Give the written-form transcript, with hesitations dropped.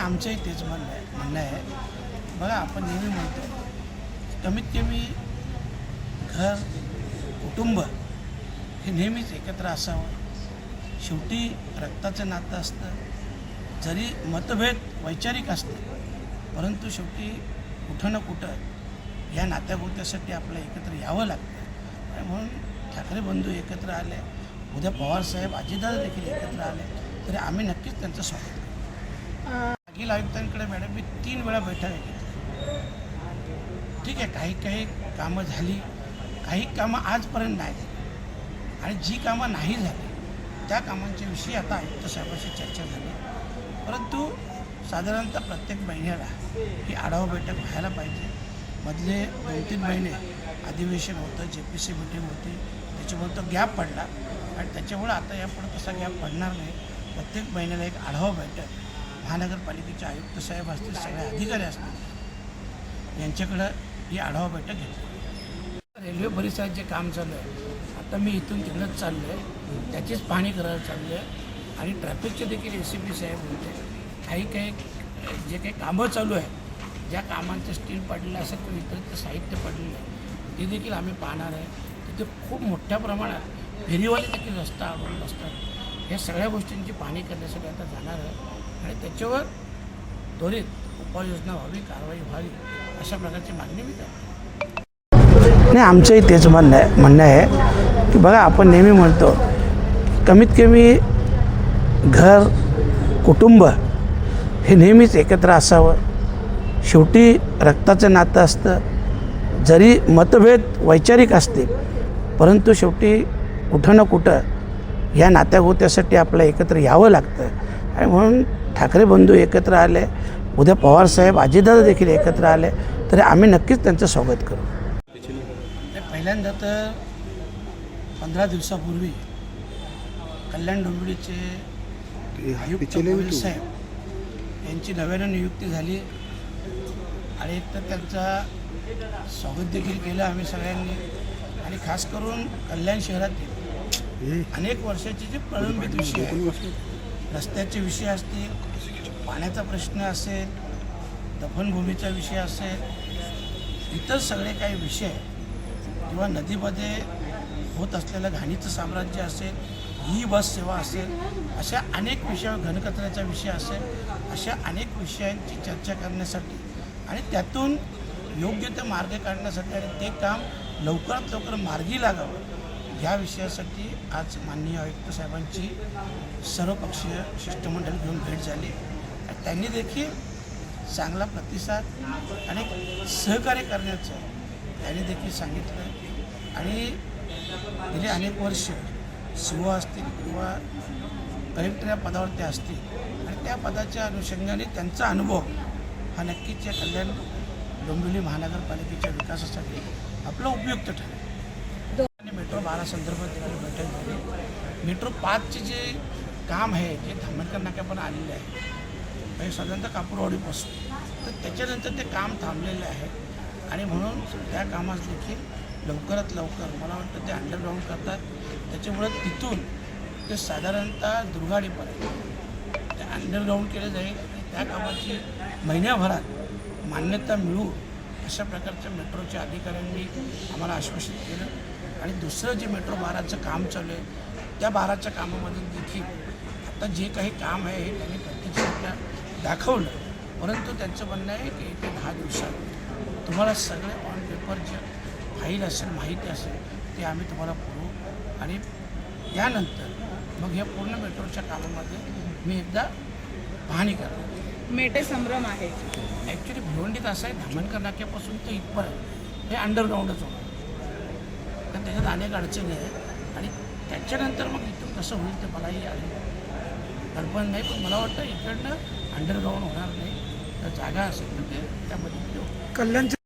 आमचंही तेच म्हणणं आहे. बघा, आपण नेहमी म्हणतो कमीत कमी घर कुटुंब हे नेहमीच एकत्र असावं. शेवटी रक्ताचं नातं असतं. जरी मतभेद वैचारिक असते, परंतु शेवटी कुठं ना कुठं या नात्यागोत्यासाठी आपल्याला एकत्र यावं लागतं. आणि म्हणून ठाकरे बंधू एकत्र आले, उद्या पवारसाहेब अजितदादा देखील एकत्र आले तरी आम्ही नक्कीच त्यांचं स्वागत करू. मागील आयुक्तांकडे मॅडम मी 3 वेळा बैठका घेतली. ठीक आहे, काही कामं झाली, काही कामं आजपर्यंत नाही झाली, आणि जी कामं नाही झाली त्या कामांच्या विषयी आता आयुक्त साहेबांशी चर्चा झाली. परंतु साधारणतः प्रत्येक महिन्याला ही आढावा बैठक व्हायला पाहिजे. मधले 2-3 महिने अधिवेशन होतं, JPC मीटिंग होती, त्याच्यामुळे तो गॅप पडला. आणि त्याच्यामुळे आता यापुढे तसा गॅप पडणार नाही. प्रत्येक महिन्याला एक आढावा बैठक महानगरपालिकेचे आयुक्त साहेब असतील, सगळे अधिकारी असतील, यांच्याकडं ही आढावा बैठक घेतली. रेल्वे परिसरात जे काम चालू आहे, आता मी इथून तिकडंच चाललो आहे, त्याचीच पाहणी करायला चाललो आहे. आणि ट्रॅफिकचे देखील ACP साहेब होते. काही जे काही कामं चालू आहे, ज्या कामांचं स्टील पडलेलं असेल किंवा इतर साहित्य पडलेलं आहे, ते देखील आम्ही पाहणार आहे. तिथे खूप मोठ्या प्रमाणात फेरीवाले देखील रस्ता अडवून बसतात. या सगळ्या गोष्टींची पाहणी करण्यासाठी आता जाणार आहे आणि त्याच्यावर त्वरित उपाययोजना व्हावी, कारवाई व्हावी, अशा प्रकारची मागणी मी करतो. नाही, आमचंही तेच म्हणणं आहे की बघा, आपण नेहमी म्हणतो कमीत कमी घर कुटुंब हे नेहमीच एकत्र असावं. शेवटी रक्ताचं नातं असतं. जरी मतभेद वैचारिक असतील, परंतु शेवटी कुठं ना कुठं या नात्यागोत्यासाठी आपल्याला एकत्र यावं लागतं. आणि म्हणून ठाकरे बंधू एकत्र आले, उद्या पवारसाहेब अजितदादा देखील एकत्र आले तरी आम्ही नक्कीच त्यांचं स्वागत करू. पहिल्यांदा तर 15 दिवसापूर्वी कल्याण डोंबिवलीचे आयुक्त साहेब यांची नव्यानं नियुक्ती झाली आणि एक तर त्यांचा स्वागत देखील केलं आम्ही सगळ्यांनी. आणि खास करून कल्याण शहरातील अनेक वर्षाचे जे प्रलंबित विषय आहेत, रस्त्याचे विषय असतील, पाण्याचा प्रश्न असेल, दफनभूमीचा विषय असेल, इतर सगळे काही विषय किंवा नदीमध्ये होत असलेलं घाणीचं साम्राज्य असेल, बस सेवा असेल, अशा अनेक विषयावर, घनकचऱ्याचा विषय असेल, अशा अनेक विषयांची चर्चा करण्यासाठी आणि त्यातून योग्य ते मार्ग काढण्यासाठी आणि ते काम लवकरात लवकर मार्गी लागावं या विषयासाठी आज माननीय आयुक्त साहेबांची सर्वपक्षीय शिष्टमंडळ घेऊन भेट झाली. त्यांनी देखील चांगला प्रतिसाद आणि सहकार्य करण्याचं त्यांनी देखील सांगितलं. आणि गेली अनेक वर्ष CO असतील किंवा कलेक्टर या पदावर ते असतील आणि त्या पदाच्या अनुषंगाने त्यांचा अनुभव हा नक्कीच या कल्याण डोंबिवली महानगरपालिकेच्या विकासासाठी आपला उपयुक्त ठरेल. आणि मेट्रो 12 संदर्भात देखील बैठक झाली. मेट्रो 5चे जे काम आहे, जे धामणकर नाक्यापर्यंत आलेले आहे, म्हणजे साधारणतः कापूरवाडीपासून, तर त्याच्यानंतर ते काम थांबलेलं आहे. आणि म्हणून त्या कामास देखील लवकरात लवकर मला वाटतं ते अंडरग्राऊंड करतात. त्याच्यामुळे तिथून ते साधारणतः दुर्गाडीपर्यंत ते अंडरग्राऊंड केलं जाईल आणि त्या कामाची महिन्याभरात मान्यता मिळू अशा प्रकारच्या मेट्रोच्या अधिकाऱ्यांनी आम्हाला आश्वासित केलं. आणि दुसरं जे मेट्रो 12चं काम चालू आहे, त्या 12च्या कामामध्ये देखील आता जे काही काम आहे हे त्यांनी प्रत्यक्षरित्या दाखवलं. परंतु त्यांचं म्हणणं आहे की येत्या 10 दिवसात तुम्हाला सगळे ऑन पेपर जे फाईल असेल, माहिती असेल, ते आम्ही तुम्हाला पुरवू. आणि त्यानंतर मग या पूर्ण मेट्रोच्या कामामध्ये मी एकदा पाहणी करणार. मेटे संभ्रम आहे. ॲक्च्युली भिवंडीत असं आहे, धामणकर नाक्यापासून ते इथपर्यंत हे अंडरग्राऊंडच होणार, कारण त्याच्यात अनेक अडचणी आहेत. आणि त्याच्यानंतर मग इथून कसं होईल ते मलाही कल्पना नाही, पण मला वाटतं इकडनं अंडरग्राऊंड होणार नाही. तर जागा असेल तर ते त्यामध्ये कल्याणच्या